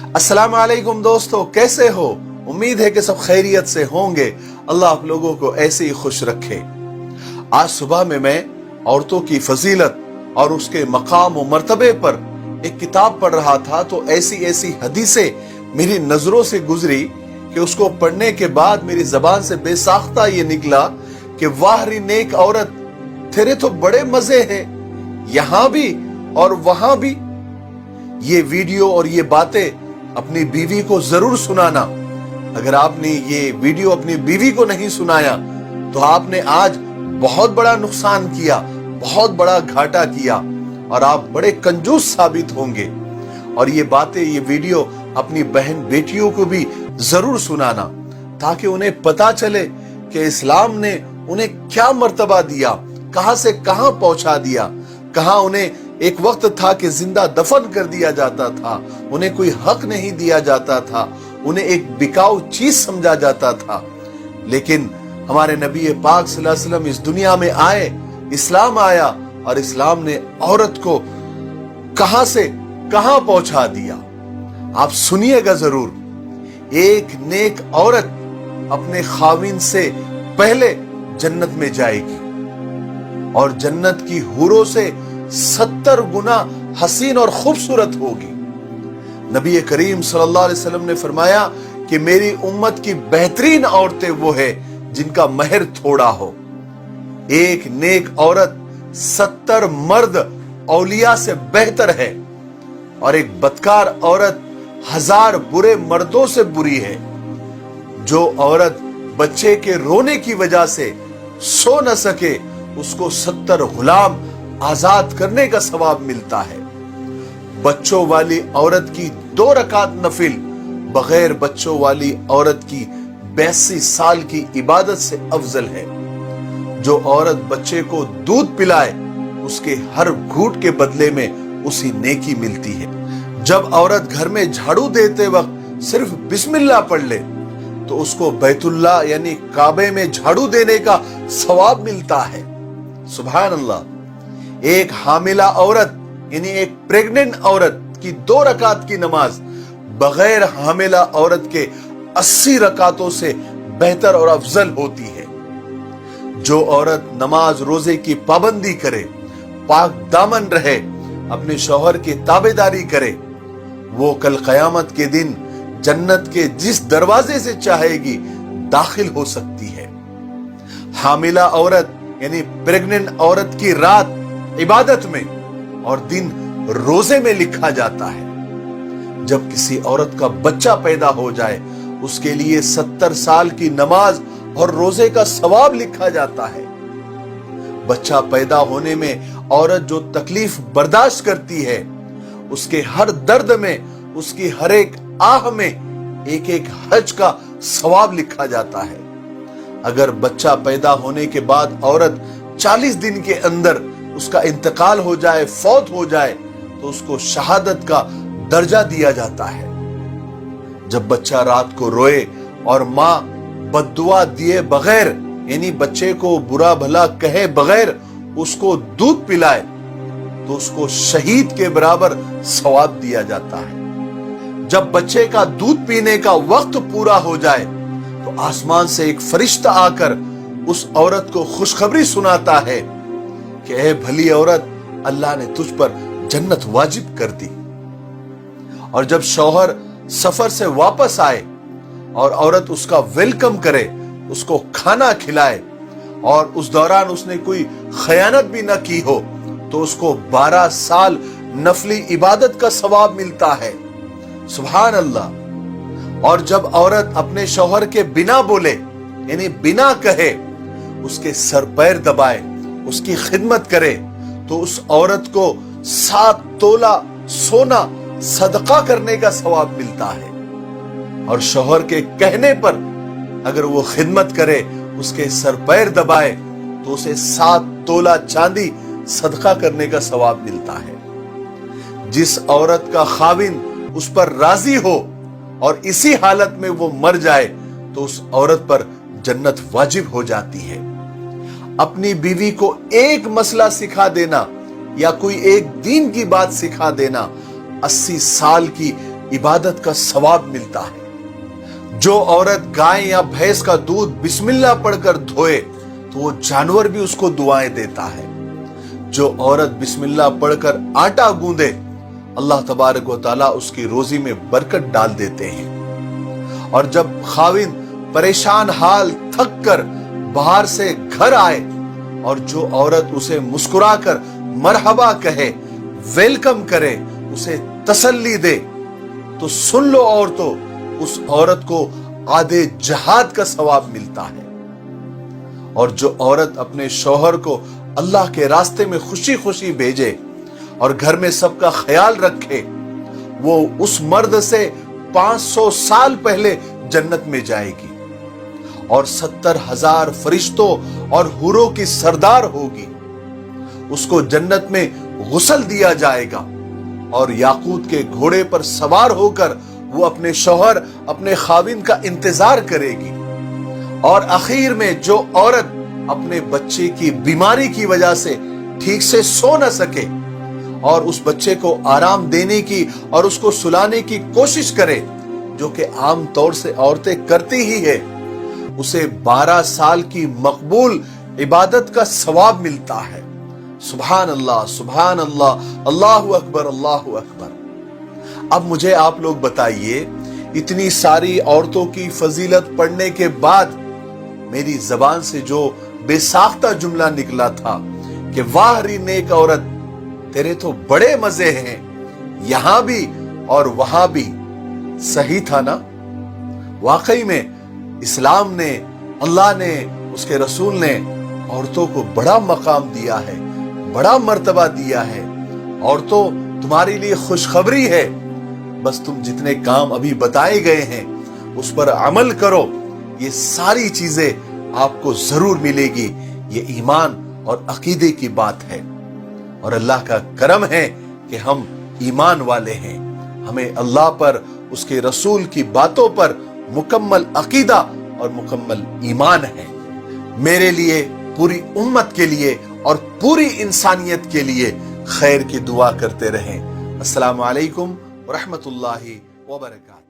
अस्सलाम वालेकुम दोस्तों, कैसे हो? उम्मीद है कि सब खैरियत से होंगे। अल्लाह आप लोगों को ऐसे ही खुश रखे। आज सुबह में मैं औरतों की फजीलत और उसके मकाम और मर्तबे पर एक किताब पढ़ रहा था, तो ऐसी ऐसी हदीसें मेरी नजरों से गुजरी कि उसको पढ़ने के बाद मेरी जबान से बेसाख्ता ये निकला कि वाह री नेक औरत, तेरे तो बड़े मजे हैं, यहां भी और वहां भी। ये वीडियो और ये बातें अपनी बीवी को जरूर सुनाना। अगर आपने ये वीडियो अपनी बीवी को नहीं सुनाया तो आपने आज बहुत बड़ा नुकसान किया, बहुत बड़ा घाटा किया और आप बड़े कंजूस साबित होंगे। और ये बातें, ये वीडियो अपनी बहन बेटियों को भी जरूर सुनाना, ताकि उन्हें पता चले कि इस्लाम ने उन्हें क्या मर्तबा दिया, कहां से कहां पहुंचा दिया। कहां उन्हें एक वक्त था कि जिंदा दफन कर दिया जाता था, उन्हें कोई हक नहीं दिया जाता था, उन्हें एक बिकाऊ चीज समझा जाता था। लेकिन हमारे नबी पाक सल्लल्लाहु अलैहि वसल्लम इस दुनिया में आए, इस्लाम आया और इस्लाम ने औरत को कहां से कहां पहुंचा दिया। आप सुनिएगा जरूर। एक नेक औरत अपने खाविन से पहले जन्नत में जाएगी और जन्नत की हूरों से 70 गुना हसीन और खूबसूरत होगी। नबी करीम सल्लल्लाहु अलैहि वसल्लम ने फरमाया कि मेरी उम्मत की बेहतरीन औरतें वो है जिनका महर थोड़ा हो। एक नेक औरत 70 मर्द औलिया से बेहतर है और एक बदकार औरत 1000 बुरे मर्दों से बुरी है। जो औरत बच्चे के रोने की वजह से सो न सके, उसको 70 गुलाम आजाद करने का सवाब मिलता है। बच्चों वाली औरत की 2 रकात नफिल बगैर बच्चों वाली औरत की 82 साल की इबादत से अफजल है। जो औरत बच्चे को दूध पिलाए, उसके हर घूंट के बदले में उसी नेकी मिलती है। जब औरत घर में झाड़ू देते वक्त सिर्फ बिस्मिल्लाह पढ़ ले तो उसको बैतुल्लाह यानी काबे में झाड़ू देने का सवाब मिलता है। सुभान अल्लाह। एक हामिला औरत यानी एक प्रेग्नेंट औरत की 2 रकात की नमाज बगैर हामिला औरत के 80 रकातों से बेहतर और अफजल होती है। जो औरत नमाज रोजे की पाबंदी करे, पाक दामन रहे, अपने शौहर की ताबेदारी करे, वो कल कयामत के दिन जन्नत के जिस दरवाजे से चाहेगी दाखिल हो सकती है। हामिला औरत यानी प्रेग्नेंट औरत की रात इबादत में और दिन रोजे में लिखा जाता है। जब किसी औरत का बच्चा पैदा हो जाए, उसके लिए 70 साल की नमाज और रोजे का सवाब लिखा जाता है। बच्चा पैदा होने में औरत जो तकलीफ बर्दाश्त करती है, उसके हर दर्द में, उसकी हर एक आह में एक एक हज का सवाब लिखा जाता है। अगर बच्चा पैदा होने के बाद औरत 40 दिन के अंदर उसका इंतकाल हो जाए, फौत हो जाए, तो उसको शहादत का दर्जा दिया जाता है। जब बच्चा रात को रोए और मां बद्दुआ दिए बगैर यानी बच्चे को बुरा भला कहे बगैर उसको दूध पिलाए, तो उसको शहीद के बराबर सवाब दिया जाता है। जब बच्चे का दूध पीने का वक्त पूरा हो जाए तो आसमान से एक फरिश्ता आकर उस औरत को खुशखबरी सुनाता है कि ऐ भली औरत, अल्लाह ने तुझ पर जन्नत वाजिब कर दी। और जब शौहर सफर से वापस आए और औरत उसका वेलकम करे, उसको खाना खिलाए और उस दौरान उसने कोई खयानत भी न की हो, तो उसको 12 साल नफली इबादत का सवाब मिलता है। सुभान अल्लाह। और जब औरत अपने शौहर के बिना बोले यानी बिना कहे उसके सर पैर दबाए, उसकी खिदमत करे, तो उस औरत को 7 तोला सोना सदका करने का सवाब मिलता है। और शौहर के कहने पर अगर वो खिदमत करे, उसके सर पैर दबाए, तो उसे 7 तोला चांदी सदका करने का सवाब मिलता है। जिस औरत का खाविन उस पर राजी हो और इसी हालत में वो मर जाए, तो उस औरत पर जन्नत वाजिब हो जाती है। अपनी बीवी को एक मसला सिखा देना या कोई एक दीन की बात सिखा देना 80 साल की इबादत का सवाब मिलता है। जो औरत गाय या भैंस का दूध बिस्मिल्लाह पढ़कर धोए तो वो जानवर भी उसको दुआएं देता है। जो औरत बिस्मिल्लाह पढ़कर आटा गूंदे अल्लाह तबारक व तआला उसकी रोजी में बरकत डाल देते हैं। और जब खाविंद परेशान हाल थक कर बाहर से घर आए और जो औरत उसे मुस्कुराकर मरहबा कहे, वेलकम करे, उसे तसल्ली दे, तो सुन लो औरतों, उस औरत को आधे जहाद का सवाब मिलता है। और जो औरत अपने शौहर को अल्लाह के रास्ते में खुशी खुशी भेजे और घर में सबका ख्याल रखे, वो उस मर्द से 500 साल पहले जन्नत में जाएगी और 70,000 फरिश्तों और हुरों की सरदार होगी। उसको जन्नत में गुस्ल दिया जाएगा और याकूत के घोड़े पर सवार होकर वो अपने शौहर, अपने खाविंद का इंतजार करेगी। और आखिर में जो औरत अपने बच्चे की बीमारी की वजह से ठीक से सो न सके और उस बच्चे को आराम देने की और उसको सुलाने की कोशिश करे, जो कि आम तौर से औरतें करती ही है, उसे 12 साल की मकबूल इबादत का सवाब मिलता है। सुभान अल्लाह, सुभान अल्लाह, अल्लाहु अकबर, अल्लाहु अकबर। अब मुझे आप लोग बताइए, इतनी सारी औरतों की फजीलत पढ़ने के बाद मेरी जबान से जो बेसाख्ता जुमला निकला था कि वाह री नेक औरत, तेरे तो बड़े मजे हैं, यहां भी और वहां भी, सही था ना? वाकई में इस्लाम ने, अल्लाह ने, उसके रसूल ने औरतों को बड़ा मकाम दिया है, बड़ा मर्तबा दिया है। औरतों, तुम्हारे लिए खुशखबरी है, बस तुम जितने काम अभी बताए गए हैं उस पर अमल करो, ये सारी चीजें आपको जरूर मिलेगी। ये ईमान और अकीदे की बात है और अल्लाह का करम है कि हम ईमान वाले हैं। हमें अल्लाह पर, उसके रसूल की बातों पर मुकम्मल अकीदा और मुकम्मल ईमान है। मेरे लिए, पूरी उम्मत के लिए और पूरी इंसानियत के लिए खैर की दुआ करते रहें। अस्सलामु अलैकुम व रहमतुल्लाहि व बरकातहू।